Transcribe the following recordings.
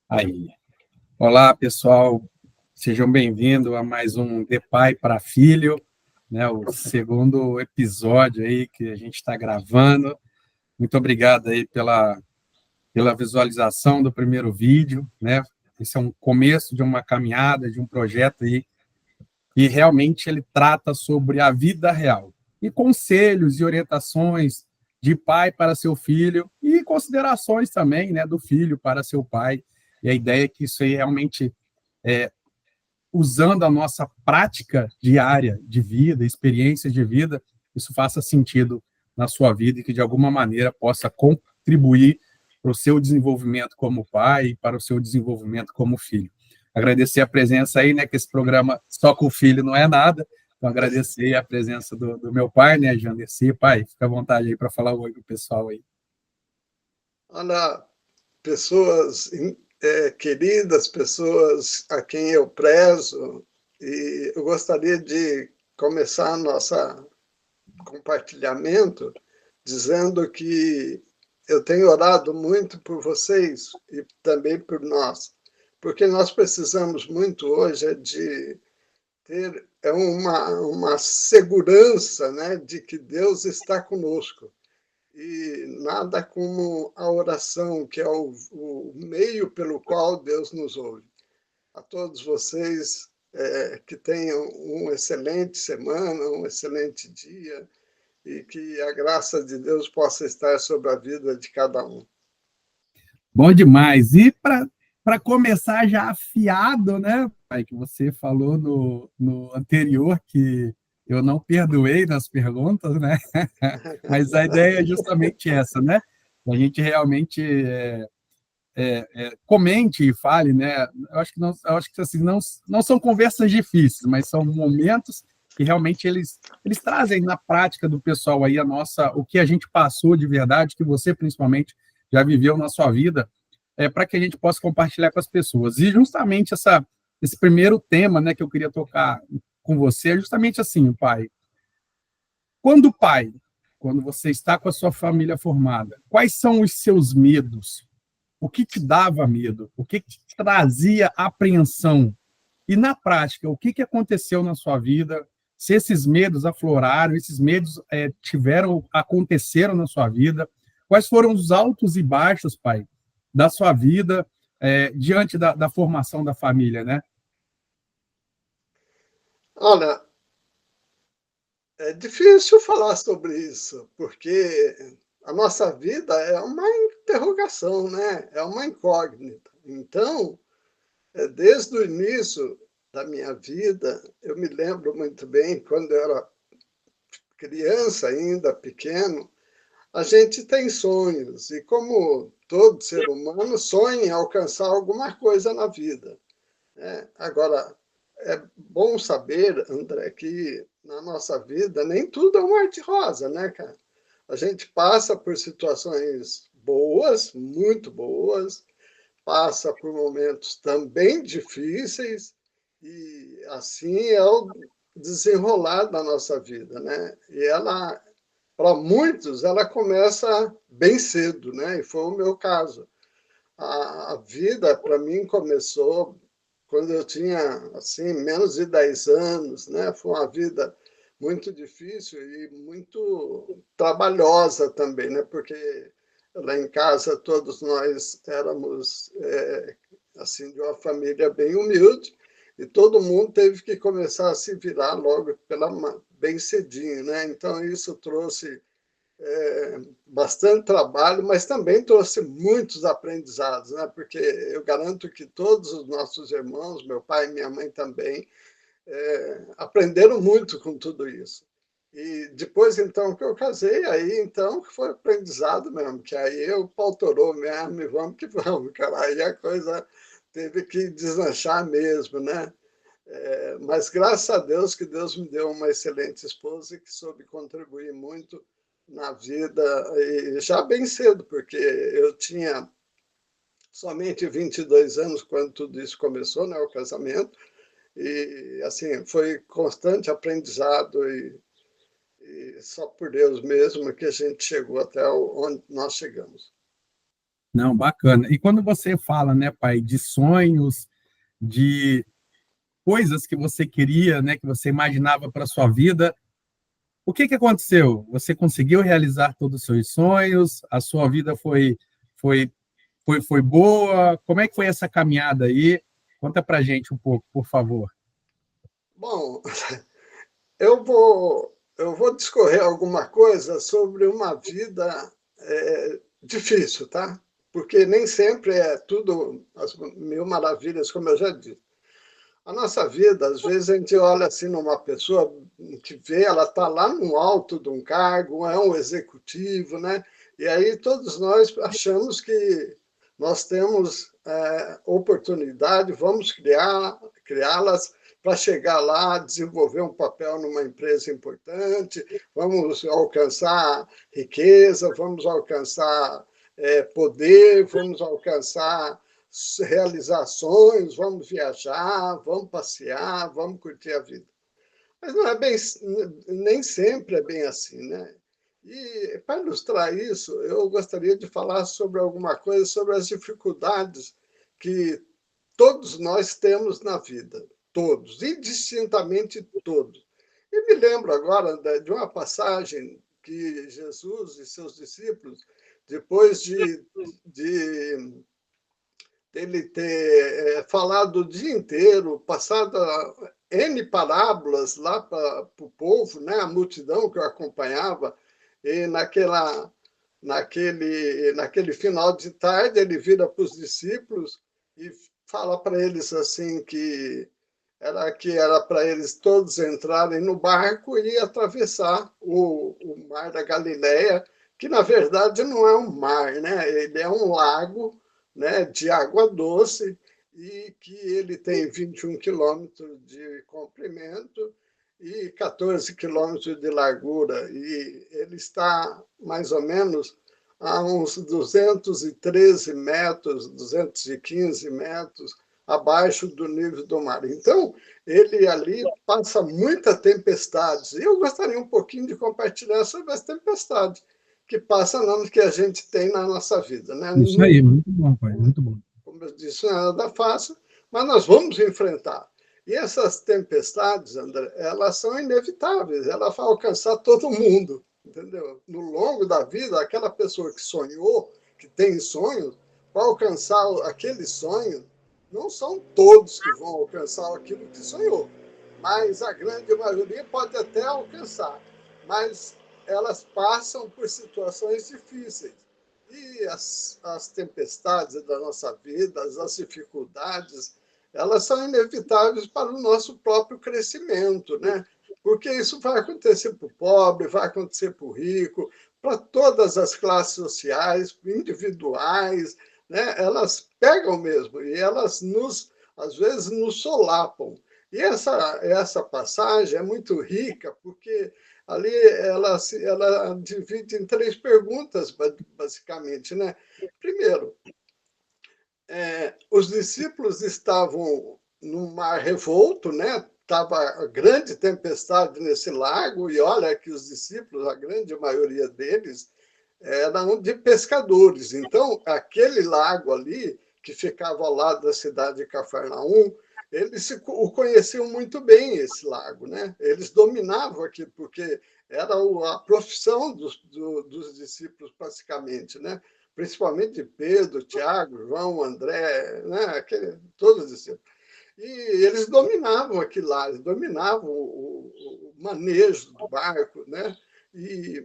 Aí. Olá, pessoal. Sejam bem-vindos a mais um De Pai para Filho, né? O segundo episódio aí que a gente está gravando. Muito obrigado aí pela visualização do primeiro vídeo, né? Esse é um começo de uma caminhada, de um projeto aí e realmente ele trata sobre a vida real e conselhos e orientações de pai para seu filho e considerações também, né, do filho para seu pai. E a ideia é que isso aí realmente, usando a nossa prática diária de vida, experiências de vida, isso faça sentido na sua vida e que de alguma maneira possa contribuir para o seu desenvolvimento como pai e para o seu desenvolvimento como filho. Agradecer a presença aí, né, que esse programa só com o filho não é nada, então agradecer a presença do meu pai, né, Jandercy. Pai, fica à vontade aí para falar oi para o pessoal aí. Olha, pessoas queridas, pessoas a quem eu prezo, e eu gostaria de começar nosso compartilhamento dizendo que eu tenho orado muito por vocês e também por nós, porque nós precisamos muito hoje de ter uma segurança, né, de que Deus está conosco. E nada como a oração, que é o meio pelo qual Deus nos ouve. A todos vocês, que tenham uma excelente semana, um excelente dia, e que a graça de Deus possa estar sobre a vida de cada um. Bom demais. E para começar já afiado, né, pai, que você falou no anterior que eu não perdoei nas perguntas, né? Mas a ideia é justamente essa, né? A gente realmente comente e fale, né? Eu acho que assim, não são conversas difíceis, mas são momentos que realmente eles trazem na prática do pessoal aí o que a gente passou de verdade, que você principalmente já viveu na sua vida, para que a gente possa compartilhar com as pessoas. E justamente esse primeiro tema, né, que eu queria tocar com você é justamente assim, pai. Pai, quando você está com a sua família formada, quais são os seus medos? O que te dava medo? O que te trazia apreensão? E na prática, o que aconteceu na sua vida? Se esses medos afloraram, esses medos aconteceram na sua vida? Quais foram os altos e baixos, pai, da sua vida diante da formação da família, né? Olha, é difícil falar sobre isso, porque a nossa vida é uma interrogação, né? É uma incógnita. Então, desde o início da minha vida, eu me lembro muito bem, quando eu era criança ainda, pequeno, a gente tem sonhos, e como todo ser humano, sonha em alcançar alguma coisa na vida, né? Agora, é bom saber, André, que na nossa vida nem tudo é um mar-de-rosa, né, cara? A gente passa por situações boas, muito boas, passa por momentos também difíceis, e assim é o desenrolar da nossa vida, né? E ela, para muitos, ela começa bem cedo, né? E foi o meu caso. A vida, para mim, começou quando eu tinha, assim, menos de 10 anos, né? Foi uma vida muito difícil e muito trabalhosa também, né? Porque lá em casa todos nós éramos, assim, de uma família bem humilde e todo mundo teve que começar a se virar logo bem cedinho, né? Então, isso trouxe bastante trabalho, mas também trouxe muitos aprendizados, né? Porque eu garanto que todos os nossos irmãos, meu pai e minha mãe também, aprenderam muito com tudo isso. E depois, então, que eu casei, aí, então, que foi aprendizado mesmo, que aí eu pautorou mesmo e vamos que vamos, cara. Aí a coisa teve que deslanchar mesmo, né? Mas graças a Deus que Deus me deu uma excelente esposa que soube contribuir muito na vida, e já bem cedo, porque eu tinha somente 22 anos quando tudo isso começou, né, o casamento, e assim, foi constante aprendizado e só por Deus mesmo que a gente chegou até onde nós chegamos. Não, bacana. E quando você fala, né, pai, de sonhos, de coisas que você queria, né, que você imaginava para sua vida, o que que aconteceu? Você conseguiu realizar todos os seus sonhos? A sua vida foi foi boa? Como é que foi essa caminhada aí? Conta pra gente um pouco, por favor. Bom, eu vou discorrer alguma coisa sobre uma vida difícil, tá? Porque nem sempre é tudo as mil maravilhas, como eu já disse. A nossa vida, às vezes a gente olha assim numa pessoa, a gente vê, ela está lá no alto de um cargo, é um executivo, né? E aí todos nós achamos que nós temos oportunidade, vamos criá-las para chegar lá, desenvolver um papel numa empresa importante, vamos alcançar riqueza, vamos alcançar poder, vamos alcançar realizações, vamos viajar, vamos passear, vamos curtir a vida. Mas não é bem, nem sempre é bem assim, né? E para ilustrar isso, eu gostaria de falar sobre alguma coisa sobre as dificuldades que todos nós temos na vida, todos, indistintamente todos. E me lembro agora de uma passagem que Jesus e seus discípulos, depois de ele ter falado o dia inteiro, passado N parábolas lá para o povo, né, a multidão que o acompanhava, e naquele final de tarde ele vira para os discípulos e fala para eles assim que era para eles todos entrarem no barco e atravessar o mar da Galileia, que na verdade não é um mar, né? Ele é um lago, né, de água doce e que ele tem 21 quilômetros de comprimento e 14 quilômetros de largura. E ele está mais ou menos a uns 213 metros, 215 metros abaixo do nível do mar. Então, ele ali passa muita tempestade. E eu gostaria um pouquinho de compartilhar sobre as tempestades que passam, não, que a gente tem na nossa vida, né? Isso aí, muito bom, pai, muito bom. Como eu disse, não é nada fácil, mas nós vamos enfrentar. E essas tempestades, André, elas são inevitáveis, elas vão alcançar todo mundo, entendeu? No longo da vida, aquela pessoa que sonhou, que tem sonhos, para alcançar aquele sonho, não são todos que vão alcançar aquilo que sonhou, mas a grande maioria pode até alcançar, mas elas passam por situações difíceis. E as tempestades da nossa vida, as dificuldades, elas são inevitáveis para o nosso próprio crescimento, né? Porque isso vai acontecer para o pobre, vai acontecer para o rico, para todas as classes sociais, individuais, né? Elas pegam mesmo e elas às vezes nos solapam. E essa passagem é muito rica porque ali ela divide em três perguntas, basicamente, né? Primeiro, os discípulos estavam num mar revolto, né? Estava grande tempestade nesse lago, e olha que os discípulos, a grande maioria deles, eram de pescadores. Então, aquele lago ali, que ficava ao lado da cidade de Cafarnaum, eles o conheciam muito bem, esse lago, né? Eles dominavam aquilo, porque era a profissão dos discípulos, praticamente, né? Principalmente de Pedro, Tiago, João, André, né? Todos os discípulos. E eles dominavam aquilo lá, eles dominavam o manejo do barco, né?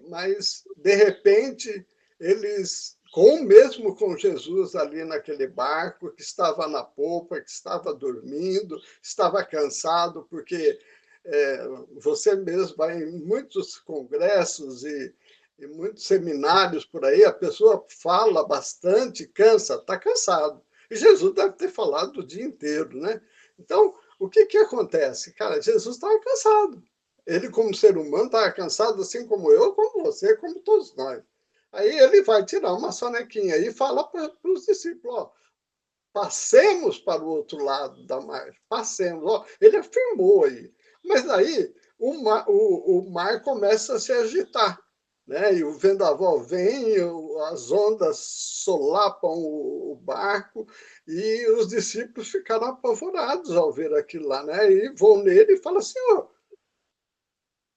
Mas, de repente, eles, mesmo com Jesus ali naquele barco, que estava na polpa, que estava dormindo, estava cansado, porque você mesmo vai em muitos congressos e muitos seminários por aí, a pessoa fala bastante, cansa, está cansado. E Jesus deve ter falado o dia inteiro, né? Então, o que acontece? Cara, Jesus estava cansado. Ele, como ser humano, estava cansado, assim como eu, como você, como todos nós. Aí ele vai tirar uma sonequinha e fala para os discípulos, ó, passemos para o outro lado da margem, passemos. Ó, ele afirmou aí. Mas aí o mar começa a se agitar, né? E o vendaval vem, as ondas solapam o barco, e os discípulos ficaram apavorados ao ver aquilo lá, né? E vão nele e falam: Senhor,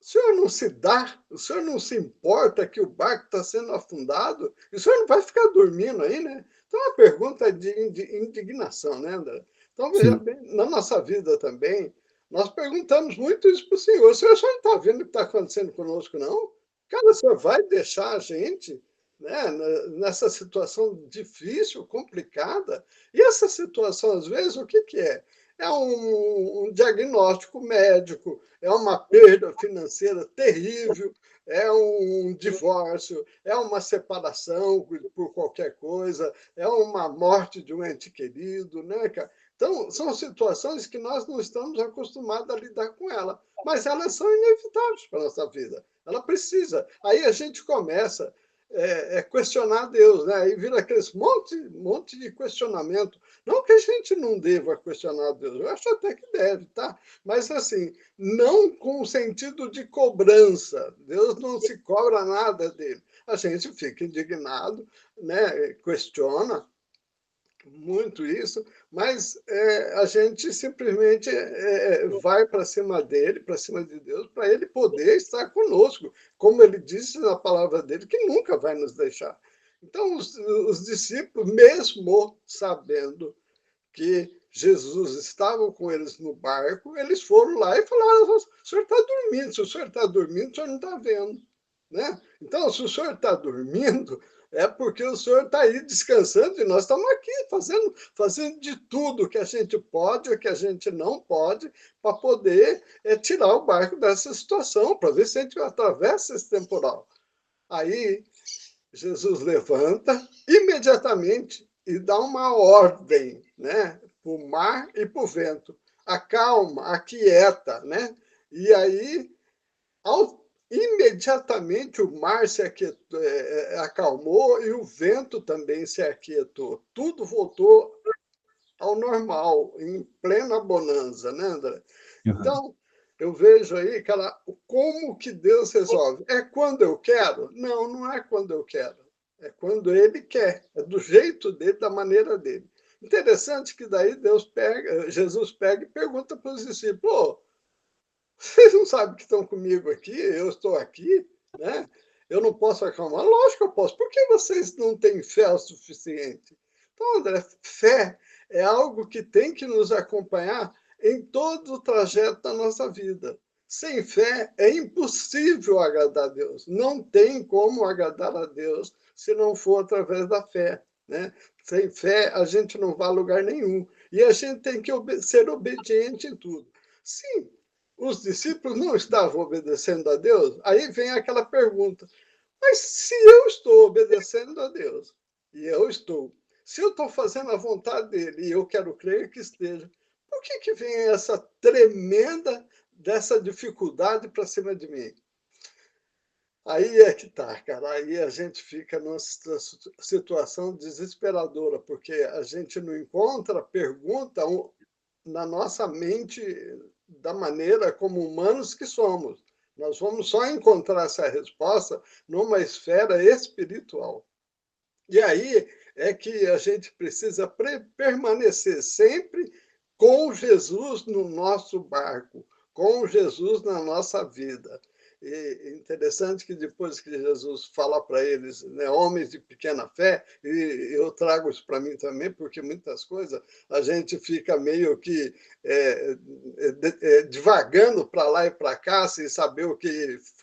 o senhor não se dá, o senhor não se importa que o barco está sendo afundado? E o senhor não vai ficar dormindo aí, né? Então, é uma pergunta de indignação, né, André? Então, veja Sim. bem, na nossa vida também, nós perguntamos muito isso para o senhor. O senhor só não está vendo o que está acontecendo conosco, não? Cara, o senhor vai deixar a gente, né, nessa situação difícil, complicada? E essa situação, às vezes, o que, que é? É um diagnóstico médico, é uma perda financeira terrível, é um divórcio, é uma separação por qualquer coisa, é uma morte de um ente querido, né, cara? Então, são situações que nós não estamos acostumados a lidar com ela, mas elas são inevitáveis para a nossa vida. Ela precisa. Aí a gente começa questionar Deus, né? Aí vira aqueles monte de questionamento. Não que a gente não deva questionar Deus, eu acho até que deve, tá? Mas assim, não com o sentido de cobrança. Deus não se cobra nada dele. A gente fica indignado, né? Questiona muito isso, mas a gente simplesmente vai para cima dele, para cima de Deus, para ele poder estar conosco, como ele disse na palavra dele, que nunca vai nos deixar. Então, os discípulos, mesmo sabendo que Jesus estava com eles no barco, eles foram lá e falaram: o senhor está dormindo, se o senhor está dormindo, o senhor não está vendo. Né? Então, se o senhor está dormindo, é porque o senhor está aí descansando e nós estamos aqui fazendo de tudo que a gente pode e que a gente não pode para poder tirar o barco dessa situação, para ver se a gente atravessa esse temporal. Aí Jesus levanta imediatamente e dá uma ordem, né, para o mar e para o vento. Acalma, aquieta, né? E aí, imediatamente o mar se aquietou, acalmou e o vento também se aquietou. Tudo voltou ao normal, em plena bonança, né, André? Uhum. Então, eu vejo aí, cara, como que Deus resolve. É quando eu quero? Não, não é quando eu quero. É quando Ele quer. É do jeito dele, da maneira dele. Interessante que daí Jesus pega e pergunta para os discípulos: "Pô, vocês não sabem que estão comigo aqui? Eu estou aqui, né? Eu não posso acalmar? Lógico que eu posso. Por que vocês não têm fé o suficiente?" Então, André, fé é algo que tem que nos acompanhar em todo o trajeto da nossa vida. Sem fé é impossível agradar a Deus. Não tem como agradar a Deus se não for através da fé, né? Sem fé a gente não vai a lugar nenhum. E a gente tem que ser obediente em tudo. Sim, os discípulos não estavam obedecendo a Deus, aí vem aquela pergunta: mas se eu estou obedecendo a Deus, e eu estou, se eu estou fazendo a vontade dele, e eu quero crer que esteja, por que vem essa tremenda dessa dificuldade para cima de mim? Aí é que tá, cara. Aí a gente fica numa situação desesperadora, porque a gente não encontra pergunta na nossa mente da maneira como humanos que somos. Nós vamos só encontrar essa resposta numa esfera espiritual. E aí é que a gente precisa permanecer sempre com Jesus no nosso barco, com Jesus na nossa vida. E interessante que depois que Jesus fala para eles, né, homens de pequena fé, e eu trago isso para mim também, porque muitas coisas a gente fica meio que divagando para lá e para cá, sem saber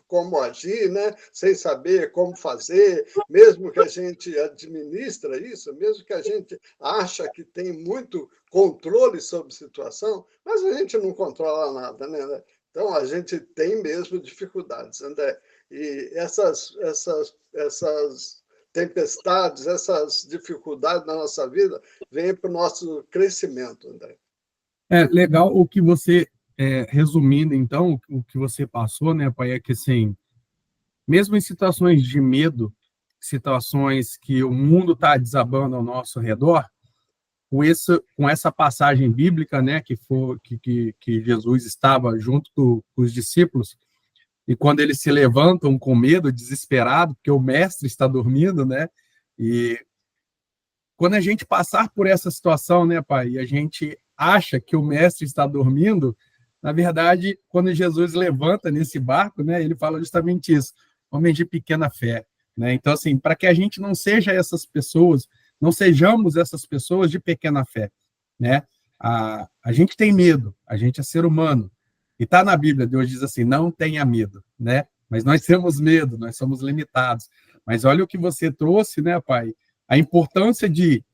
como agir, né? Sem saber como fazer, mesmo que a gente administra isso, mesmo que a gente acha que tem muito controle sobre a situação, mas a gente não controla nada, né? Então, a gente tem mesmo dificuldades, André. E essas tempestades, essas dificuldades na nossa vida, vêm para o nosso crescimento, André. É legal o que você, resumindo, então, o que você passou, né, pai, é que, assim, mesmo em situações de medo, situações que o mundo está desabando ao nosso redor, com essa passagem bíblica, né, que Jesus estava junto com os discípulos, e quando eles se levantam com medo, desesperado, porque o mestre está dormindo, né? E quando a gente passar por essa situação, né, pai, e a gente acha que o mestre está dormindo, na verdade, quando Jesus levanta nesse barco, né, ele fala justamente isso, homem de pequena fé, né? Então, assim, para que a gente não seja essas pessoas, não sejamos essas pessoas de pequena fé, né? A gente tem medo, a gente é ser humano, e está na Bíblia, Deus diz assim, não tenha medo, né? Mas nós temos medo, nós somos limitados. Mas olha o que você trouxe, né, pai? A importância de,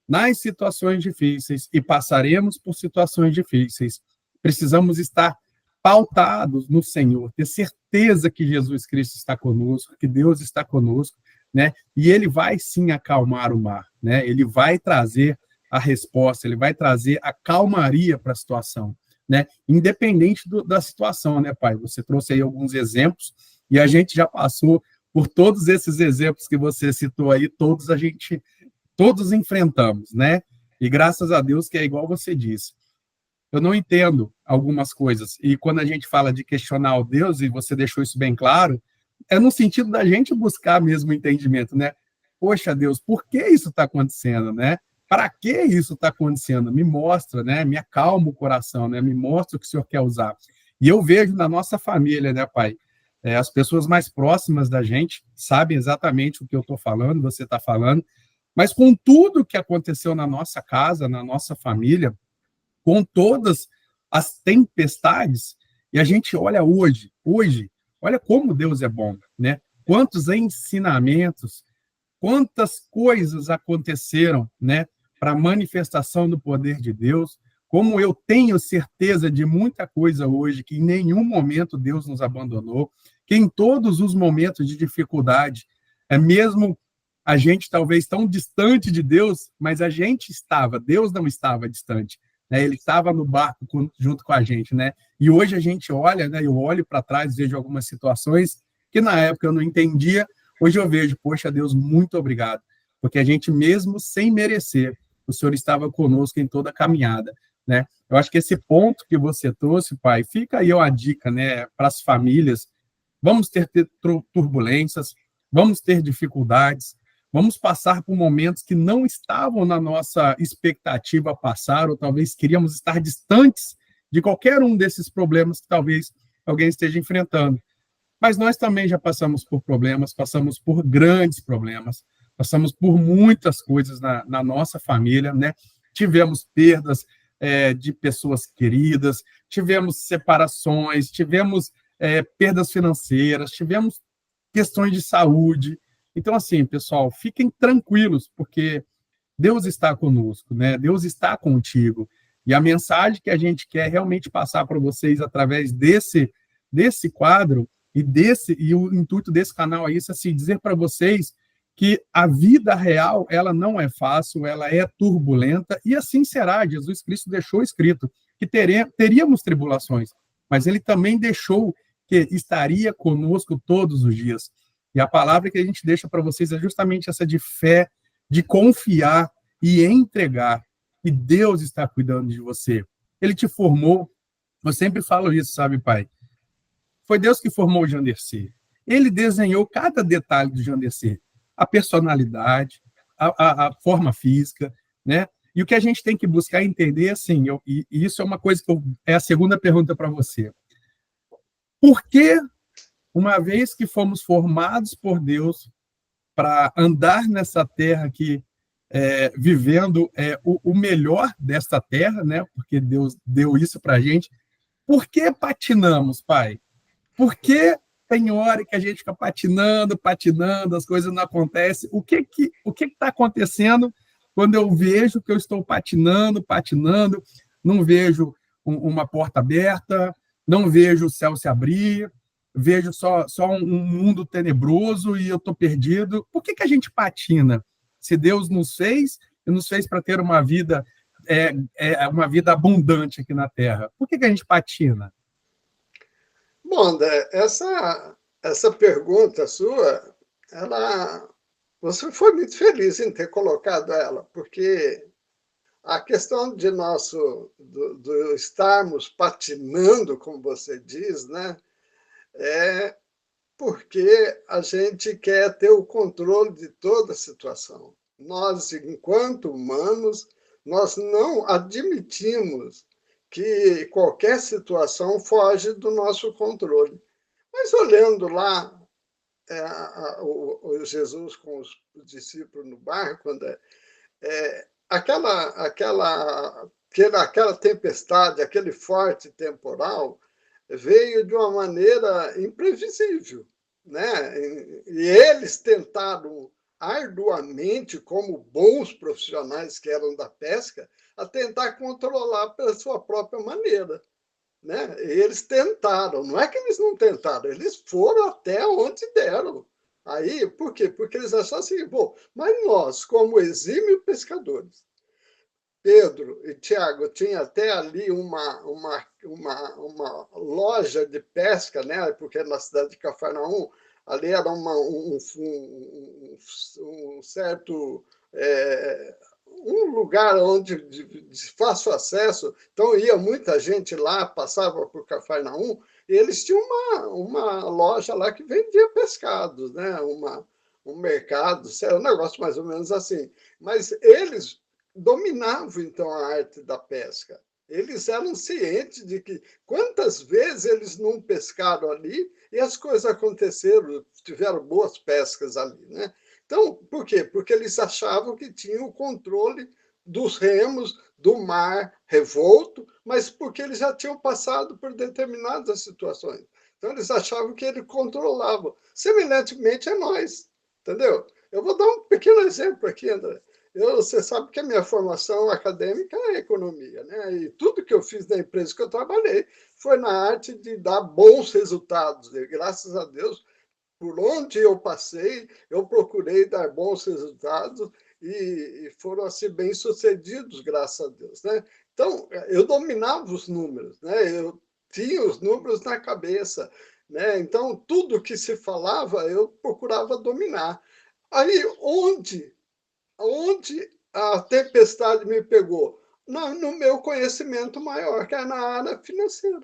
nas situações difíceis, e passaremos por situações difíceis, precisamos estar pautados no Senhor, ter certeza que Jesus Cristo está conosco, que Deus está conosco, né? E ele vai sim acalmar o mar, né? Ele vai trazer a resposta, ele vai trazer a calmaria para a situação, né? Independente da situação, né, pai? Você trouxe aí alguns exemplos e a gente já passou por todos esses exemplos que você citou aí, todos enfrentamos, né? E graças a Deus que é igual você disse. Eu não entendo algumas coisas. E quando a gente fala de questionar o Deus, e você deixou isso bem claro, é no sentido da gente buscar mesmo entendimento, né? Poxa, Deus, por que isso está acontecendo, né? Para que isso está acontecendo? Me mostra, né? Me acalma o coração, né? Me mostra o que o Senhor quer usar. E eu vejo na nossa família, né, pai? As pessoas mais próximas da gente sabem exatamente o que eu estou falando, você está falando, mas com tudo que aconteceu na nossa casa, na nossa família, com todas as tempestades, e a gente olha hoje, olha como Deus é bom, né? Quantos ensinamentos, quantas coisas aconteceram, né, para a manifestação do poder de Deus, como eu tenho certeza de muita coisa hoje, que em nenhum momento Deus nos abandonou, que em todos os momentos de dificuldade, é mesmo a gente talvez tão distante de Deus, mas a gente estava, Deus não estava distante, né? Ele estava no barco junto com a gente, né? E hoje a gente olha, né? Eu olho para trás, vejo algumas situações que na época eu não entendia, hoje eu vejo, poxa Deus, muito obrigado, porque a gente mesmo sem merecer, o Senhor estava conosco em toda a caminhada, né? Eu acho que esse ponto que você trouxe, pai, fica aí uma dica, né, para as famílias. Vamos ter turbulências, vamos ter dificuldades, vamos passar por momentos que não estavam na nossa expectativa passar, ou talvez queríamos estar distantes de qualquer um desses problemas que talvez alguém esteja enfrentando. Mas nós também já passamos por problemas, passamos por grandes problemas, passamos por muitas coisas na nossa família, né? Tivemos perdas de pessoas queridas, tivemos separações, tivemos perdas financeiras, tivemos questões de saúde. Então, assim, pessoal, fiquem tranquilos, porque Deus está conosco, né? Deus está contigo. E a mensagem que a gente quer realmente passar para vocês através desse quadro e o intuito desse canal é isso, assim, dizer para vocês que a vida real, ela não é fácil, ela é turbulenta, e assim será. Jesus Cristo deixou escrito que teríamos tribulações, mas ele também deixou que estaria conosco todos os dias. E a palavra que a gente deixa para vocês é justamente essa de fé, de confiar e entregar. E Deus está cuidando de você. Ele te formou. Eu sempre falo isso, sabe, pai? Foi Deus que formou o Jandercy. Ele desenhou cada detalhe do Jandercy. A personalidade, a forma física, né? E o que a gente tem que buscar entender, assim, e isso é uma coisa que é a segunda pergunta para você. Por que, uma vez que fomos formados por Deus para andar nessa terra aqui, vivendo o melhor desta terra, né? Porque Deus deu isso para a gente. Por que patinamos, pai? Por que tem hora que a gente fica patinando, as coisas não acontecem? O que está acontecendo quando eu vejo que eu estou patinando, não vejo uma porta aberta, não vejo o céu se abrir, vejo só um mundo tenebroso e eu estou perdido? Por que a gente patina? Se Deus nos fez, e nos fez para ter uma vida abundante aqui na Terra, por que a gente patina? Bom, André, essa pergunta sua, você foi muito feliz em ter colocado ela, porque a questão de do estarmos patinando, como você diz, né, é porque a gente quer ter o controle de toda a situação. Nós, enquanto humanos, nós não admitimos que qualquer situação foge do nosso controle. Mas olhando lá o Jesus com os discípulos no barco, André, aquela tempestade, aquele forte temporal, veio de uma maneira imprevisível, né? E eles tentaram arduamente, como bons profissionais que eram da pesca, a tentar controlar pela sua própria maneira, né? E eles tentaram, não é que eles não tentaram, eles foram até onde deram. Aí, por quê? Porque eles acharam assim, bom, mas nós, como exímios pescadores, Pedro e Tiago tinha até ali uma loja de pesca, né? Porque na cidade de Cafarnaum, ali era um certo um lugar onde de fácil acesso, então ia muita gente lá, passava por Cafarnaum, e eles tinham uma loja lá que vendia pescados, né? Um mercado, um negócio mais ou menos assim. Mas eles dominavam, então, a arte da pesca. Eles eram cientes de que quantas vezes eles não pescaram ali e as coisas aconteceram, tiveram boas pescas ali, né? Então, por quê? Porque eles achavam que tinham o controle dos remos, do mar revolto, mas porque eles já tinham passado por determinadas situações. Então, eles achavam que ele controlava. Semelhantemente a nós, entendeu? Eu vou dar um pequeno exemplo aqui, André. Você sabe que a minha formação acadêmica é economia, né? E tudo que eu fiz na empresa que eu trabalhei foi na arte de dar bons resultados. E, graças a Deus, por onde eu passei, eu procurei dar bons resultados e foram assim bem-sucedidos, graças a Deus, né? Então, eu dominava os números, né? Eu tinha os números na cabeça, né? Então, tudo que se falava, eu procurava dominar. Aí, onde a tempestade me pegou? No meu conhecimento maior, que é na área financeira.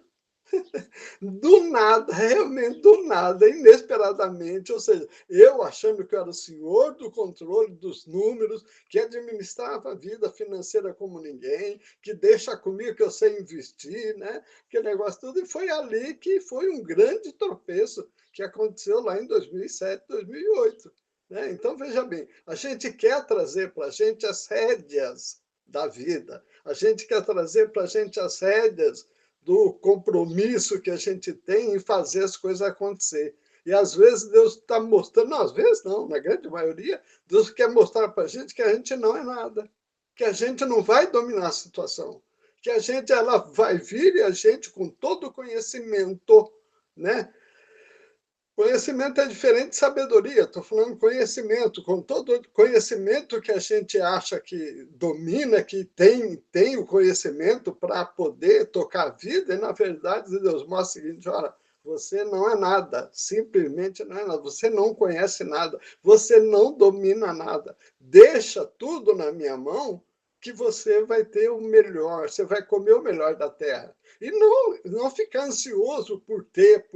Do nada, realmente do nada, inesperadamente, ou seja, eu achando que eu era o senhor do controle dos números, que administrava a vida financeira como ninguém, que deixa comigo que eu sei investir, né? Que negócio tudo, e foi ali que foi um grande tropeço que aconteceu lá em 2007, 2008. Né? Então, veja bem, a gente quer trazer para a gente as rédeas da vida, a gente quer trazer para a gente as rédeas do compromisso que a gente tem em fazer as coisas acontecer. E às vezes Deus está mostrando, não, às vezes não, na grande maioria, Deus quer mostrar para a gente que a gente não é nada, que a gente não vai dominar a situação, que a gente ela vai vir e a gente, com todo o conhecimento, né? Conhecimento é diferente de sabedoria, estou falando conhecimento, com todo o conhecimento que a gente acha que domina, que tem o conhecimento para poder tocar a vida, e na verdade Deus mostra o seguinte, olha, você não é nada, simplesmente não é nada, você não conhece nada, você não domina nada, deixa tudo na minha mão que você vai ter o melhor, você vai comer o melhor da terra. E não ficar ansioso por ter,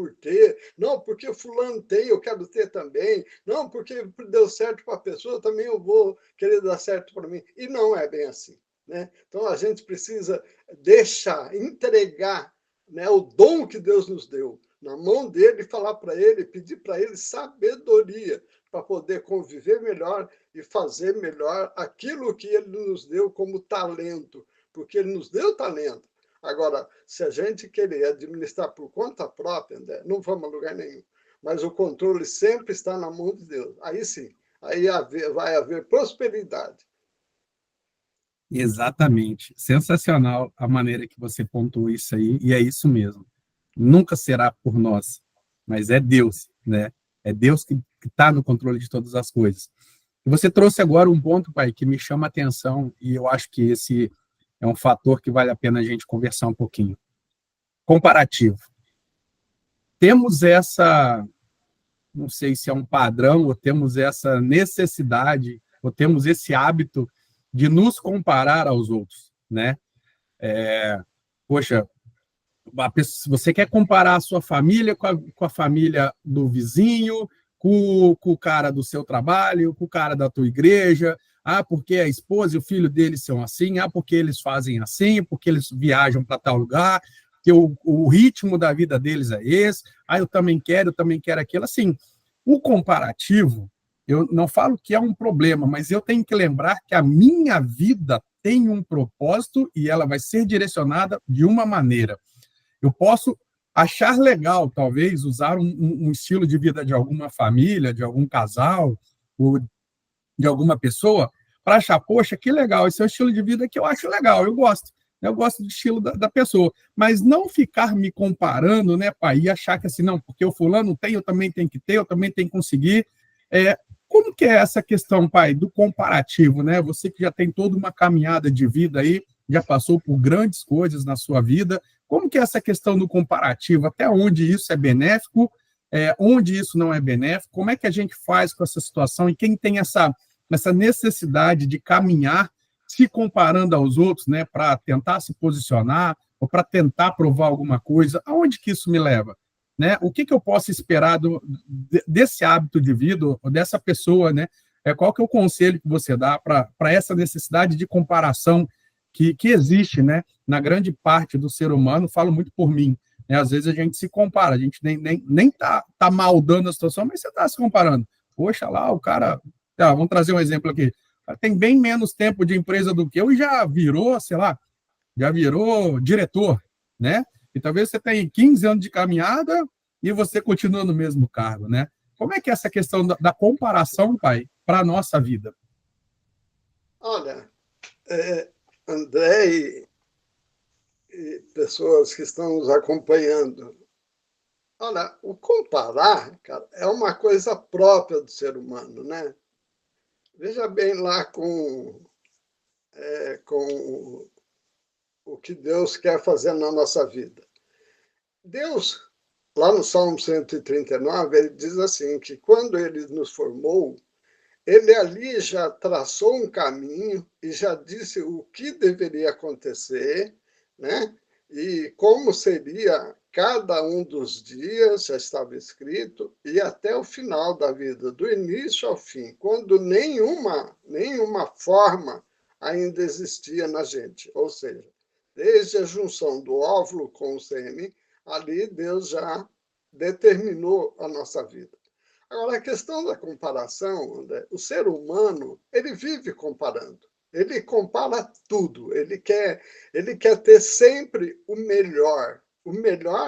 não, porque fulano tem, eu quero ter também, não, porque deu certo para a pessoa, também eu vou querer dar certo para mim. E não é bem assim. Né? Então a gente precisa deixar, entregar, né, o dom que Deus nos deu na mão dele e falar para ele, pedir para ele sabedoria para poder conviver melhor e fazer melhor aquilo que ele nos deu como talento, porque ele nos deu talento. Agora, se a gente querer administrar por conta própria, André, não vamos a lugar nenhum. Mas o controle sempre está na mão de Deus. Aí sim, aí vai haver prosperidade. Exatamente. Sensacional a maneira que você pontuou isso aí, e é isso mesmo. Nunca será por nós, mas é Deus, né? É Deus que está no controle de todas as coisas. E você trouxe agora um ponto, pai, que me chama a atenção, e eu acho que esse é um fator que vale a pena a gente conversar um pouquinho. Comparativo. Temos essa, não sei se é um padrão, ou temos essa necessidade, ou temos esse hábito de nos comparar aos outros, né? Poxa, Se você quer comparar a sua família com a família do vizinho, com o cara do seu trabalho, com o cara da tua igreja, porque a esposa e o filho deles são assim, porque eles fazem assim, porque eles viajam para tal lugar, que o ritmo da vida deles é esse, eu também quero aquilo. Assim, o comparativo, eu não falo que é um problema, mas eu tenho que lembrar que a minha vida tem um propósito e ela vai ser direcionada de uma maneira. Eu posso achar legal, talvez, usar um estilo de vida de alguma família, de algum casal, ou de alguma pessoa, para achar, poxa, que legal, esse é o estilo de vida que eu acho legal, eu gosto. Eu gosto do estilo da pessoa, mas não ficar me comparando, né, pai, e achar que assim, não, porque o fulano tem, eu também tenho que ter, eu também tenho que conseguir. É, como que é essa questão, pai, do comparativo, né? Você que já tem toda uma caminhada de vida aí, já passou por grandes coisas na sua vida, como que é essa questão do comparativo? Até onde isso é benéfico? Onde isso não é benéfico? Como é que a gente faz com essa situação? E quem tem essa necessidade de caminhar se comparando aos outros, né, para tentar se posicionar ou para tentar provar alguma coisa, aonde que isso me leva? Né? O que eu posso esperar desse hábito de vida, ou dessa pessoa, né? Qual que é o conselho que você dá para essa necessidade de comparação que existe, né, na grande parte do ser humano? Falo muito por mim, né? Às vezes a gente se compara, a gente nem tá maldando a situação, mas você está se comparando. Poxa, lá o cara, vamos trazer um exemplo aqui, tem bem menos tempo de empresa do que eu e já virou, sei lá, já virou diretor, né? E talvez você tenha 15 anos de caminhada e você continua no mesmo cargo, né? Como é que é essa questão da comparação, pai, para a nossa vida? Olha, André e pessoas que estão nos acompanhando, olha, o comparar, cara, é uma coisa própria do ser humano, né? Veja bem lá com o que Deus quer fazer na nossa vida. Deus, lá no Salmo 139, ele diz assim, que quando ele nos formou, ele ali já traçou um caminho e já disse o que deveria acontecer, né? E como seria cada um dos dias, já estava escrito, e até o final da vida, do início ao fim, quando nenhuma forma ainda existia na gente. Ou seja, desde a junção do óvulo com o sêmen, ali Deus já determinou a nossa vida. Agora, a questão da comparação, André, o ser humano, ele vive comparando. Ele compara tudo. Ele quer ter sempre o melhor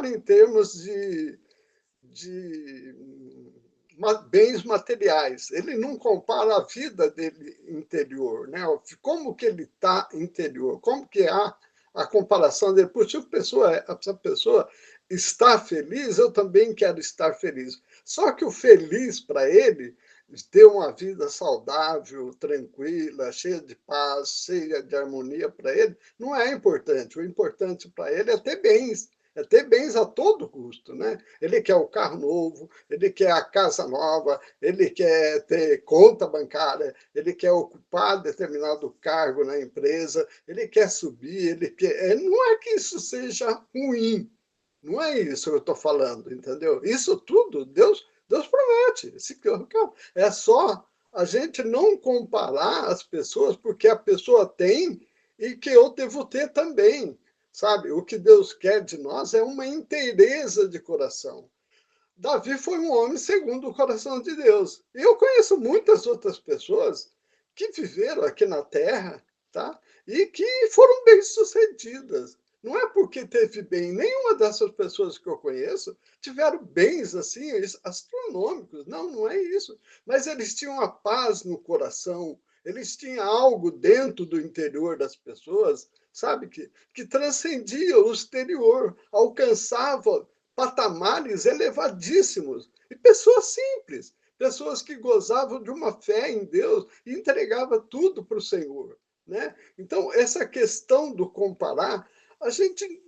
em termos de bens materiais. Ele não compara a vida dele interior, né? Como que ele está interior, como que há a comparação dele. Por se a pessoa está feliz, eu também quero estar feliz. Só que o feliz para ele, ter uma vida saudável, tranquila, cheia de paz, cheia de harmonia para ele, não é importante. O importante para ele é ter bens a todo custo, né? Ele quer o carro novo, ele quer a casa nova, ele quer ter conta bancária, ele quer ocupar determinado cargo na empresa, ele quer subir, ele quer. Não é que isso seja ruim, não é isso que eu estou falando, entendeu? Isso tudo Deus promete. É só a gente não comparar as pessoas porque a pessoa tem e que eu devo ter também. Sabe, o que Deus quer de nós é uma inteireza de coração. Davi foi um homem segundo o coração de Deus. E eu conheço muitas outras pessoas que viveram aqui na Terra, tá? E que foram bem-sucedidas. Não é porque teve bem, nenhuma dessas pessoas que eu conheço tiveram bens assim astronômicos. Não, não é isso. Mas eles tinham a paz no coração, eles tinham algo dentro do interior das pessoas, sabe, que transcendia o exterior, alcançava patamares elevadíssimos. E pessoas simples, pessoas que gozavam de uma fé em Deus e entregavam tudo para o Senhor. Né? Então, essa questão do comparar, a gente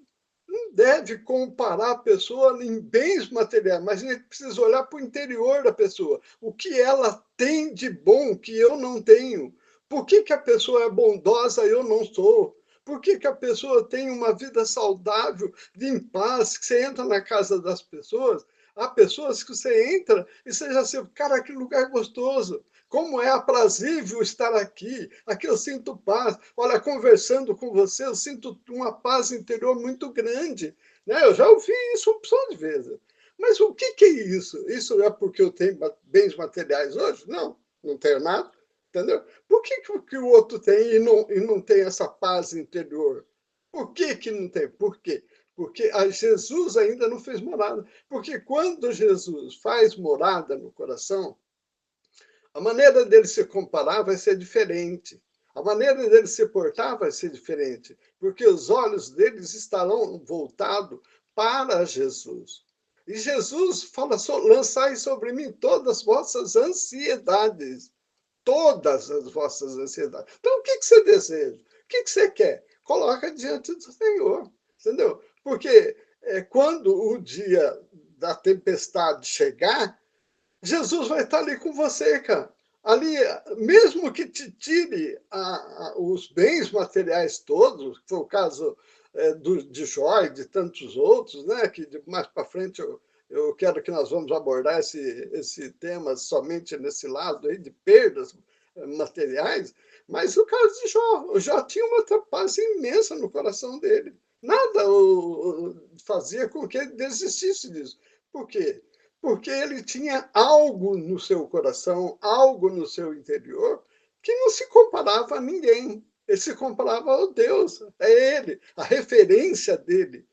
não deve comparar a pessoa em bens materiais, mas a gente precisa olhar para o interior da pessoa. O que ela tem de bom que eu não tenho? Por que a pessoa é bondosa e eu não sou? Por que que a pessoa tem uma vida saudável, em paz, que você entra na casa das pessoas, há pessoas que você entra e você já se... Cara, que lugar gostoso! Como é aprazível estar aqui. Aqui eu sinto paz. Olha, conversando com você, eu sinto uma paz interior muito grande. Né? Eu já ouvi isso opção de vezes. Mas o que é isso? Isso é porque eu tenho bens materiais hoje? Não, não tenho nada. Entendeu? Por que o outro tem e não tem essa paz interior? Por que não tem? Por quê? Porque Jesus ainda não fez morada. Porque quando Jesus faz morada no coração, a maneira dele se comparar vai ser diferente. A maneira dele se portar vai ser diferente. Porque os olhos deles estarão voltados para Jesus. E Jesus fala: lançai sobre mim todas as vossas ansiedades. Todas as vossas ansiedades. Então, o que você deseja? O que você quer? Coloca diante do Senhor. Entendeu? Porque quando o dia da tempestade chegar, Jesus vai estar ali com você, cara. Ali, mesmo que te tire os bens materiais todos, que foi o caso de Jó e de tantos outros, né? Que mais para frente eu quero que nós vamos abordar esse tema somente nesse lado aí de perdas materiais, mas o caso de Jó, o Jó tinha uma paz imensa no coração dele. Nada fazia com que ele desistisse disso. Por quê? Porque ele tinha algo no seu coração, algo no seu interior, que não se comparava a ninguém. Ele se comparava ao Deus, é ele. A referência dele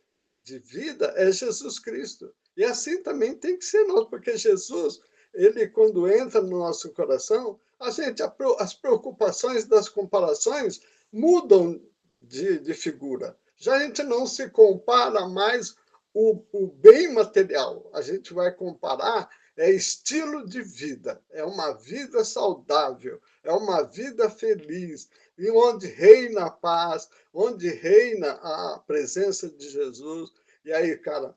de vida é Jesus Cristo. E assim também tem que ser nós, porque Jesus, ele quando entra no nosso coração, as preocupações das comparações mudam de figura. Já a gente não se compara mais o bem material, a gente vai comparar estilo de vida, é uma vida saudável, é uma vida feliz, e onde reina a paz, onde reina a presença de Jesus. E aí, cara,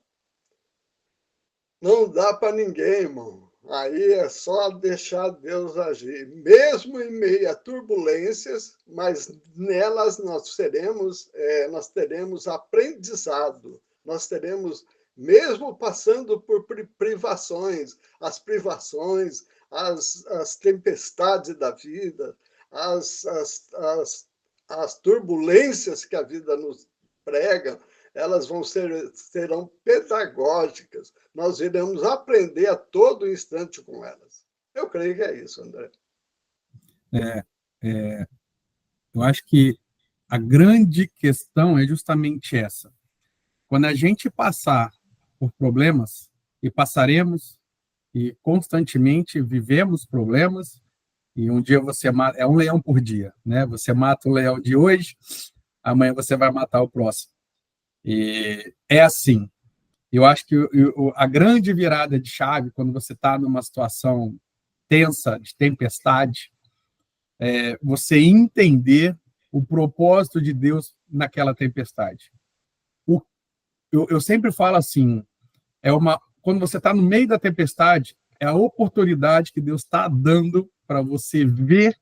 não dá para ninguém, irmão. Aí é só deixar Deus agir, mesmo em meio a turbulências, mas nelas nós teremos aprendizado, nós teremos, mesmo passando por privações, as tempestades da vida, as turbulências que a vida nos prega, elas serão pedagógicas. Nós iremos aprender a todo instante com elas. Eu creio que é isso, André. Eu acho que a grande questão é justamente essa. Quando a gente passar por problemas, e passaremos, e constantemente vivemos problemas, e um dia você mata, é um leão por dia, né? Você mata o leão de hoje, amanhã você vai matar o próximo. E é assim. Eu acho que a grande virada de chave, quando você está numa situação tensa, de tempestade, é você entender o propósito de Deus naquela tempestade. Eu sempre falo assim, quando você está no meio da tempestade, é a oportunidade que Deus está dando para você ver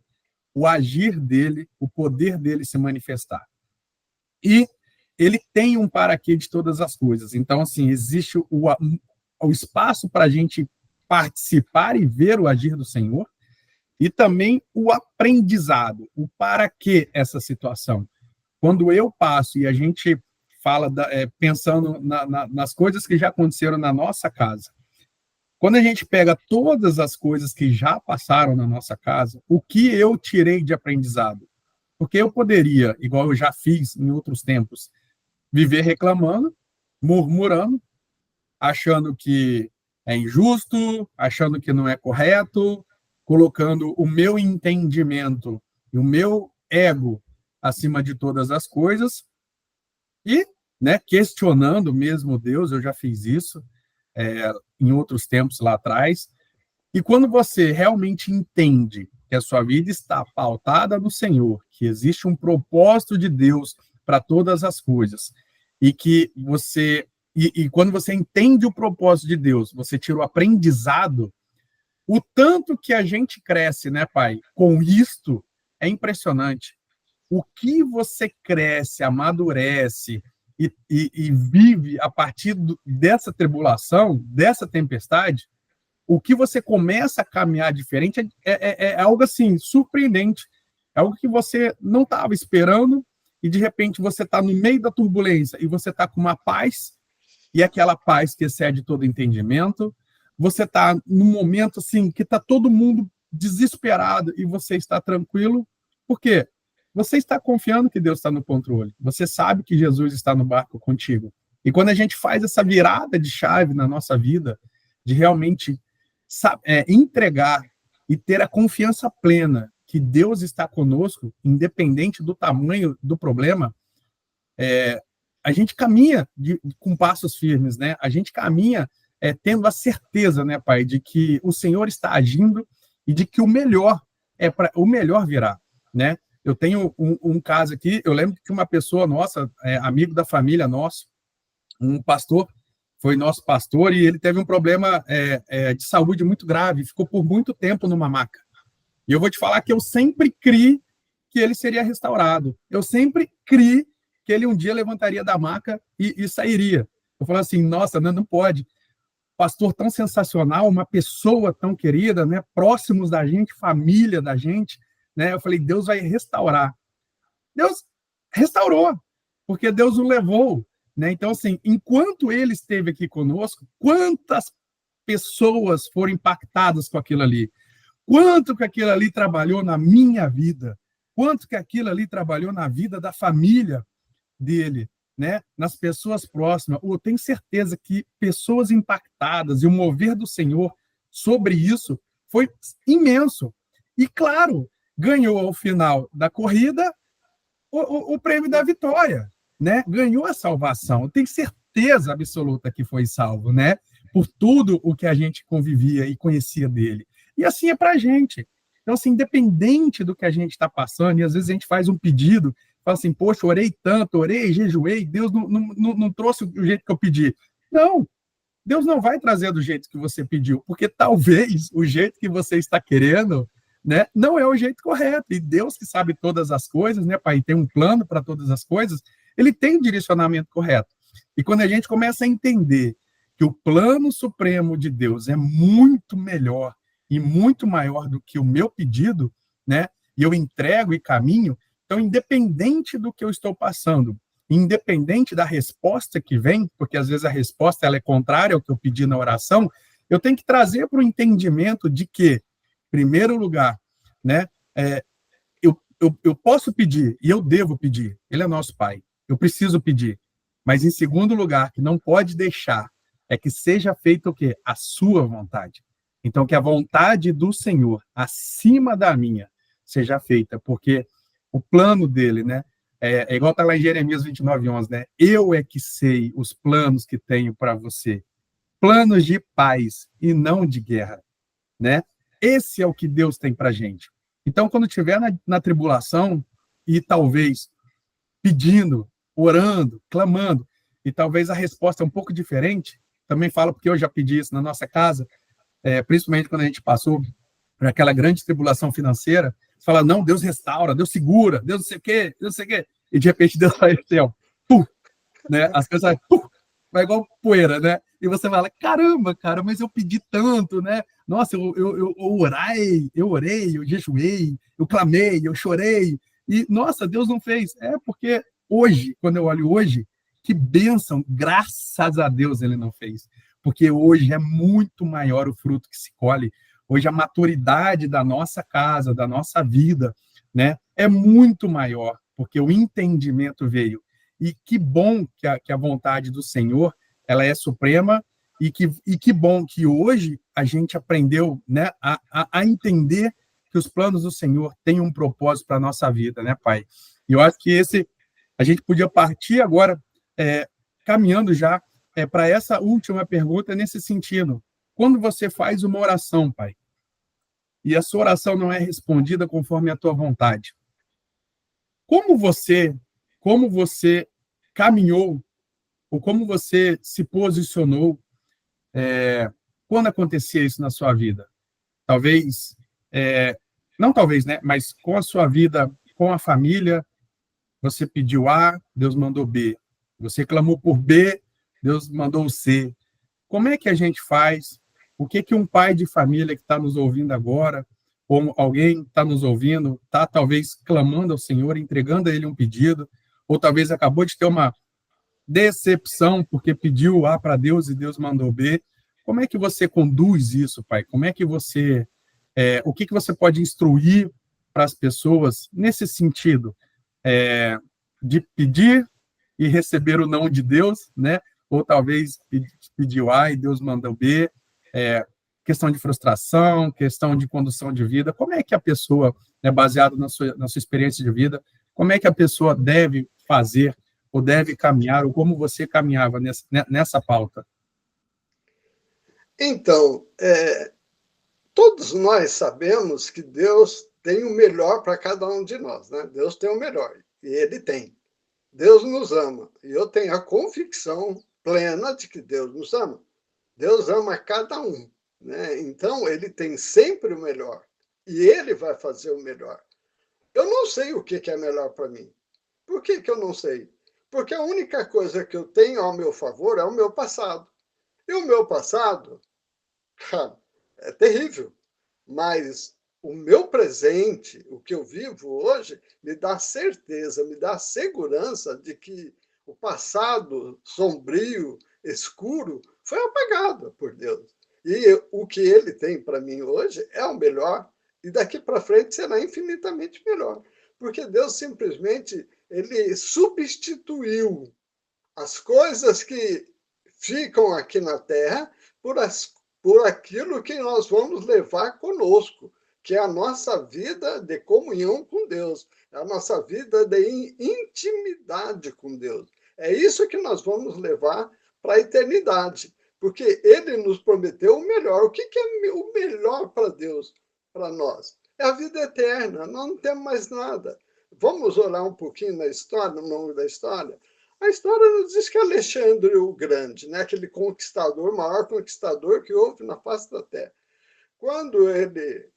o agir dele, o poder dele se manifestar. E ele tem um para-quê de todas as coisas. Então, assim, existe o espaço para a gente participar e ver o agir do Senhor, e também o aprendizado, o para que essa situação. Quando eu passo e a gente fala, pensando nas coisas que já aconteceram na nossa casa, quando a gente pega todas as coisas que já passaram na nossa casa, o que eu tirei de aprendizado? Porque eu poderia, igual eu já fiz em outros tempos, viver reclamando, murmurando, achando que é injusto, achando que não é correto, colocando o meu entendimento e o meu ego acima de todas as coisas e, né, questionando mesmo Deus. Eu já fiz isso em outros tempos lá atrás. E quando você realmente entende que a sua vida está pautada no Senhor, que existe um propósito de Deus para todas as coisas, e que você e quando você entende o propósito de Deus, você tira o aprendizado, o tanto que a gente cresce, né, pai? Com isto é impressionante. o que você cresce, amadurece e vive a partir dessa tribulação, dessa tempestade, o que você começa a caminhar diferente é algo assim, surpreendente. É algo que você não estava esperando e, de repente, você está no meio da turbulência e você está com uma paz, e aquela paz que excede todo entendimento. Você está num momento assim que está todo mundo desesperado e você está tranquilo. Por quê? Você está confiando que Deus está no controle. Você sabe que Jesus está no barco contigo. E quando a gente faz essa virada de chave na nossa vida, de realmente entregar e ter a confiança plena que Deus está conosco, independente do tamanho do problema, a gente caminha com passos firmes, né? A gente caminha tendo a certeza, né, Pai, de que o Senhor está agindo e de que o melhor virá, né? Eu tenho um caso aqui, eu lembro que uma pessoa nossa, amigo da família nosso, um pastor, foi nosso pastor, e ele teve um problema de saúde muito grave, ficou por muito tempo numa maca. E eu vou te falar que eu sempre criei que ele seria restaurado. Eu sempre criei que ele um dia levantaria da maca e sairia. Eu falei assim, nossa, não pode. Pastor tão sensacional, uma pessoa tão querida, né, próximos da gente, família da gente, né? Eu falei, Deus vai restaurar. Deus restaurou, porque Deus o levou, né? Então, assim, enquanto ele esteve aqui conosco, quantas pessoas foram impactadas com aquilo ali? Quanto que aquilo ali trabalhou na minha vida? Quanto que aquilo ali trabalhou na vida da família dele, né? Nas pessoas próximas? Eu tenho certeza que pessoas impactadas e o mover do Senhor sobre isso foi imenso. E, claro, ganhou ao final da corrida o prêmio da vitória, né? Ganhou a salvação. Eu tenho certeza absoluta que foi salvo, né? Por tudo o que a gente convivia e conhecia dele. E assim é para a gente. Então, assim, independente do que a gente está passando, e às vezes a gente faz um pedido, fala assim, poxa, orei tanto, orei, jejuei, Deus não trouxe o jeito que eu pedi. Não, Deus não vai trazer do jeito que você pediu, porque talvez o jeito que você está querendo, né, não é o jeito correto. E Deus, que sabe todas as coisas, né, Pai, tem um plano para todas as coisas, ele tem o direcionamento correto. E quando a gente começa a entender que o plano supremo de Deus é muito melhor e muito maior do que o meu pedido, né, e eu entrego e caminho, então, independente do que eu estou passando, independente da resposta que vem, porque às vezes a resposta ela é contrária ao que eu pedi na oração, eu tenho que trazer para o entendimento de que, em primeiro lugar, né, eu posso pedir e eu devo pedir. Ele é nosso Pai. Eu preciso pedir. Mas, em segundo lugar, que não pode deixar é que seja feito o quê? A sua vontade. Então, que a vontade do Senhor, acima da minha, seja feita, porque o plano dele, né? É igual está lá em Jeremias 29:11, né? Eu é que sei os planos que tenho para você. Planos de paz e não de guerra, né? Esse é o que Deus tem para a gente. Então, quando estiver na tribulação e talvez pedindo, orando, clamando, e talvez a resposta é um pouco diferente, também falo porque eu já pedi isso na nossa casa, principalmente quando a gente passou por aquela grande tribulação financeira, você fala, não, Deus restaura, Deus segura, Deus não sei o quê, Deus não sei o quê, e de repente Deus vai assim, ó, pum, né? As coisas vai igual poeira, né? E você fala, caramba, cara, mas eu pedi tanto, né? Nossa, eu orei, eu jejuei, eu clamei, eu chorei, e, nossa, Deus não fez. É porque hoje, quando eu olho hoje, que bênção, graças a Deus ele não fez. Porque hoje é muito maior o fruto que se colhe. Hoje a maturidade da nossa casa, da nossa vida, né, é muito maior, porque o entendimento veio. E que bom que a vontade do Senhor ela é suprema, e que bom que hoje a gente aprendeu, né, a entender que os planos do Senhor têm um propósito para a nossa vida, né, Pai? E eu acho que a gente podia partir agora, caminhando já para essa última pergunta nesse sentido. Quando você faz uma oração, Pai, e a sua oração não é respondida conforme a tua vontade, como você caminhou, ou como você se posicionou quando acontecia isso na sua vida? Talvez, não talvez, né? Mas com a sua vida, com a família, você pediu A, Deus mandou B. Você clamou por B, Deus mandou C. Como é que a gente faz? O que que um pai de família que está nos ouvindo agora, ou alguém está nos ouvindo, está talvez clamando ao Senhor, entregando a Ele um pedido, ou talvez acabou de ter uma decepção porque pediu A para Deus e Deus mandou B. Como é que você conduz isso, pai? Como é que você, o que que você pode instruir para as pessoas nesse sentido, de pedir e receber o não de Deus, né? Ou talvez pediu A e Deus mandou B, questão de frustração, questão de condução de vida. Como é que a pessoa, baseado na sua experiência de vida, como é que a pessoa deve fazer ou deve caminhar, ou como você caminhava nessa pauta? Então, todos nós sabemos que Deus tem o melhor para cada um de nós, né? Deus tem o melhor, e Ele tem. Deus nos ama, e eu tenho a convicção plena de que Deus nos ama. Deus ama cada um, né? Então, Ele tem sempre o melhor, e Ele vai fazer o melhor. Eu não sei o que é melhor para mim. Por que eu não sei? Porque a única coisa que eu tenho ao meu favor é o meu passado. E o meu passado, cara, é terrível. Mas o meu presente, o que eu vivo hoje, me dá certeza, me dá segurança de que o passado sombrio, escuro, foi apagado por Deus. E o que ele tem para mim hoje é o melhor, e daqui para frente será infinitamente melhor. Porque Deus simplesmente ele substituiu as coisas que ficam aqui na Terra por aquilo que nós vamos levar conosco, que é a nossa vida de comunhão com Deus, é a nossa vida de intimidade com Deus. É isso que nós vamos levar para a eternidade, porque Ele nos prometeu o melhor. O que é o melhor para Deus, para nós? É a vida eterna, nós não temos mais nada. Vamos olhar um pouquinho na história, no longo da história. A história nos diz que Alexandre o Grande, né, aquele conquistador, o maior conquistador que houve na face da Terra, quando ele,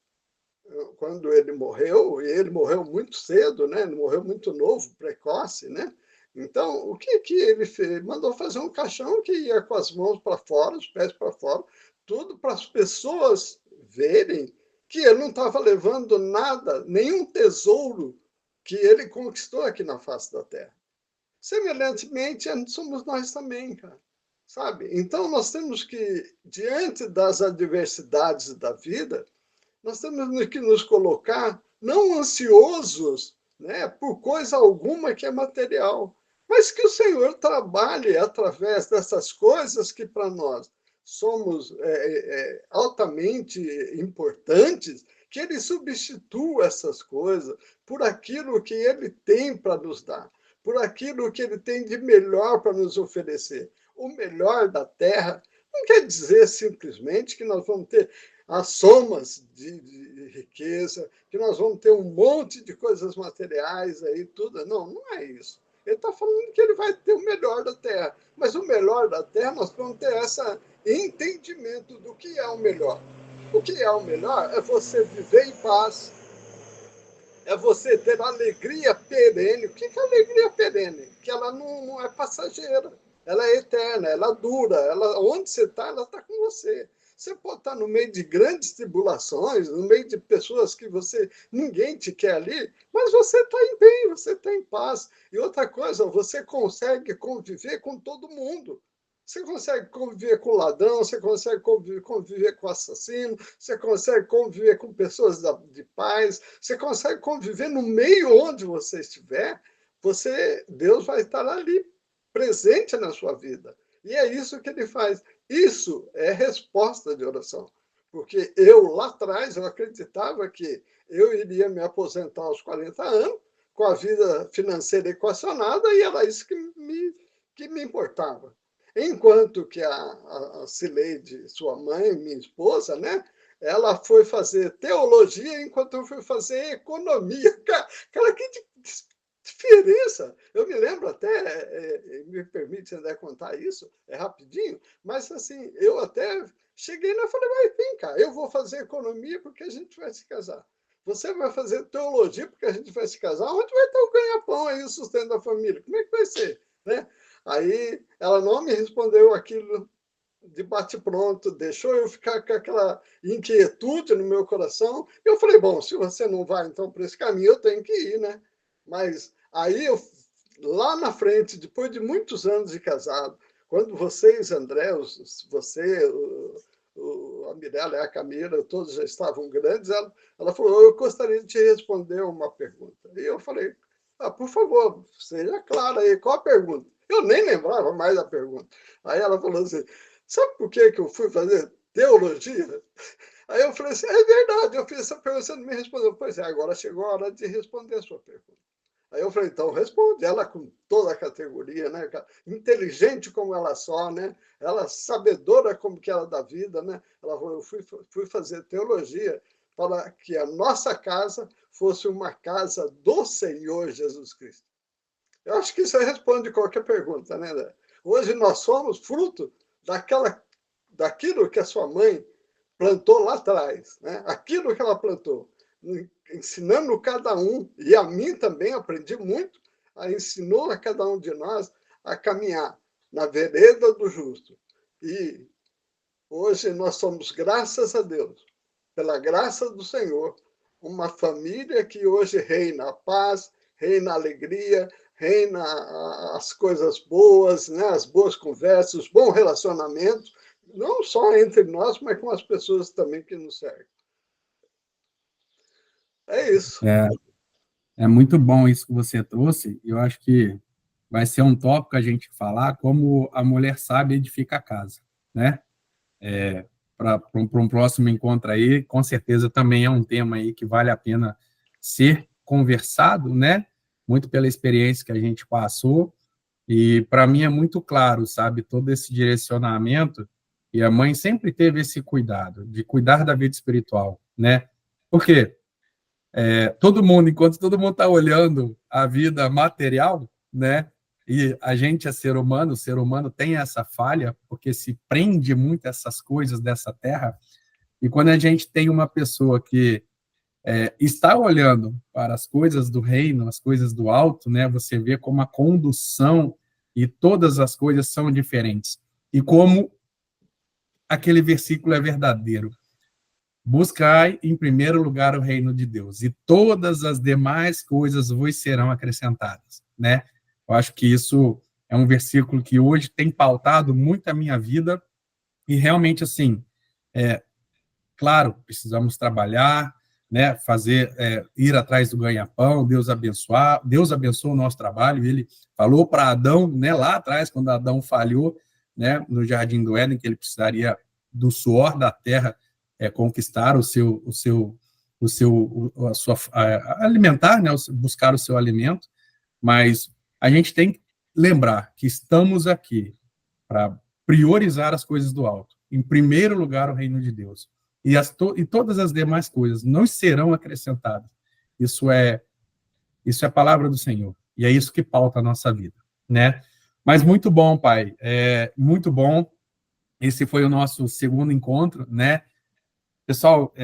quando ele morreu, e ele morreu muito cedo, né, ele morreu muito novo, precoce, né? Então, o que ele fez? Ele mandou fazer um caixão que ia com as mãos para fora, os pés para fora, tudo para as pessoas verem que ele não estava levando nada, nenhum tesouro que ele conquistou aqui na face da Terra. Semelhantemente, somos nós também, cara. Sabe? Então, nós temos que, diante das adversidades da vida, nós temos que nos colocar não ansiosos, né, por coisa alguma que é material, mas que o Senhor trabalhe através dessas coisas que para nós somos altamente importantes, que Ele substitua essas coisas por aquilo que Ele tem para nos dar, por aquilo que Ele tem de melhor para nos oferecer. O melhor da terra não quer dizer simplesmente que nós vamos ter as somas de riqueza, que nós vamos ter um monte de coisas materiais aí, tudo. Não, não é isso. Ele está falando que ele vai ter o melhor da terra. Mas o melhor da terra, nós vamos ter esse entendimento do que é o melhor. O que é o melhor é você viver em paz, é você ter alegria perene. O que é alegria perene? Que ela não é passageira, ela é eterna, ela dura, ela, onde você está, ela está com você. Você pode estar no meio de grandes tribulações, no meio de pessoas que ninguém te quer ali, mas você está em bem, você está em paz. E outra coisa, você consegue conviver com todo mundo. Você consegue conviver com ladrão, você consegue conviver com assassino, você consegue conviver com pessoas de paz, você consegue conviver no meio onde você estiver, Deus vai estar ali, presente na sua vida. E é isso que ele faz. Isso é resposta de oração. Porque eu, lá atrás, eu acreditava que eu iria me aposentar aos 40 anos, com a vida financeira equacionada, e era isso que me importava. Enquanto que a Cileide, sua mãe, minha esposa, né, ela foi fazer teologia enquanto eu fui fazer economia. Cara, que diferença! Eu me lembro até, me permite ainda contar isso, é rapidinho, mas assim, eu até cheguei lá e falei, mas vem cá, eu vou fazer economia porque a gente vai se casar. você vai fazer teologia porque a gente vai se casar? Onde vai estar o ganha-pão aí, o sustento da família? Como é que vai ser? Né? Aí ela não me respondeu aquilo de bate-pronto, deixou eu ficar com aquela inquietude no meu coração. Eu falei, bom, se você não vai então para esse caminho, eu tenho que ir, né? Mas aí eu, lá na frente, depois de muitos anos de casado, quando vocês, André, você, a Mirella e a Camila, todos já estavam grandes, ela falou, eu gostaria de te responder uma pergunta. E eu falei, por favor, seja clara aí, qual a pergunta? Eu nem lembrava mais da pergunta. Aí ela falou assim, sabe por que eu fui fazer teologia? Aí eu falei assim, é verdade, eu fiz essa pergunta, você não me respondeu. Pois é, agora chegou a hora de responder a sua pergunta. Aí eu falei, então responde. Ela com toda a categoria, né? Inteligente como ela só, né? Ela sabedora como que ela da vida, né? Ela falou, eu fui fazer teologia para que a nossa casa fosse uma casa do Senhor Jesus Cristo. Eu acho que isso responde qualquer pergunta, né? Hoje nós somos fruto daquilo que a sua mãe plantou lá atrás, né? Aquilo que ela plantou, ensinando cada um, e a mim também aprendi muito, ensinou a cada um de nós a caminhar na vereda do justo. E hoje nós somos, graças a Deus, pela graça do Senhor, uma família que hoje reina a paz, reina a alegria, reina as coisas boas, né? As boas conversas, os bons relacionamentos, não só entre nós, mas com as pessoas também que nos cercam. É isso. É muito bom isso que você trouxe. Eu acho que vai ser um tópico a gente falar como a mulher sábia edifica a casa, né? Para um próximo encontro aí, com certeza também é um tema aí que vale a pena ser conversado, né? Muito pela experiência que a gente passou, e para mim é muito claro, sabe, todo esse direcionamento, e a mãe sempre teve esse cuidado, de cuidar da vida espiritual, né? Por quê? Enquanto todo mundo está olhando a vida material, né? E a gente é ser humano, o ser humano tem essa falha, porque se prende muito a essas coisas dessa terra, e quando a gente tem uma pessoa que está olhando para as coisas do reino, as coisas do alto, né? Você vê como a condução e todas as coisas são diferentes. E como aquele versículo é verdadeiro. Buscai em primeiro lugar o reino de Deus, e todas as demais coisas vos serão acrescentadas, né? Eu acho que isso é um versículo que hoje tem pautado muito a minha vida, e realmente, assim, claro, precisamos trabalhar, né, ir atrás do ganha-pão, Deus abençoa o nosso trabalho. Ele falou para Adão, né, lá atrás, quando Adão falhou, né, no Jardim do Éden, que ele precisaria do suor da terra conquistar alimentar, né, buscar o seu alimento, mas a gente tem que lembrar que estamos aqui para priorizar as coisas do alto. Em primeiro lugar, o reino de Deus. E todas as demais coisas não serão acrescentadas. Isso é a palavra do Senhor. E é isso que pauta a nossa vida, né? Mas muito bom, pai. Muito bom. Esse foi o nosso segundo encontro, né? Pessoal,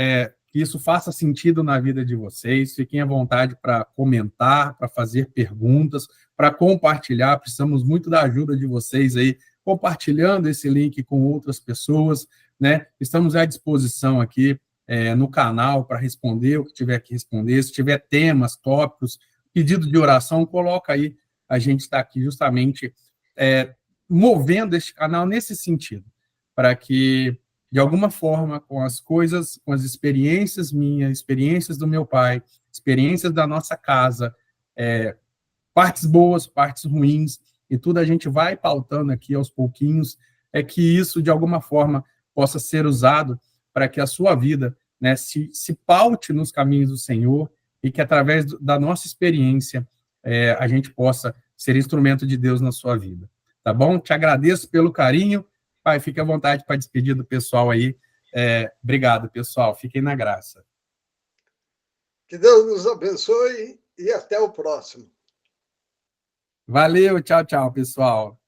que isso faça sentido na vida de vocês. Fiquem à vontade para comentar, para fazer perguntas, para compartilhar. Precisamos muito da ajuda de vocês aí, compartilhando esse link com outras pessoas, né? Estamos à disposição aqui no canal para responder o que tiver que responder. Se tiver temas, tópicos, pedido de oração, coloca aí. A gente está aqui justamente movendo este canal nesse sentido, para que, de alguma forma, com as coisas, com as experiências minhas, experiências do meu pai, experiências da nossa casa, partes boas, partes ruins, e tudo a gente vai pautando aqui aos pouquinhos, que isso, de alguma forma, possa ser usado para que a sua vida, né, se paute nos caminhos do Senhor, e que, através da nossa experiência, a gente possa ser instrumento de Deus na sua vida. Tá bom? Te agradeço pelo carinho. Pai, fique à vontade para despedir do pessoal aí. Obrigado, pessoal. Fiquem na graça. Que Deus nos abençoe e até o próximo. Valeu, tchau, tchau, pessoal.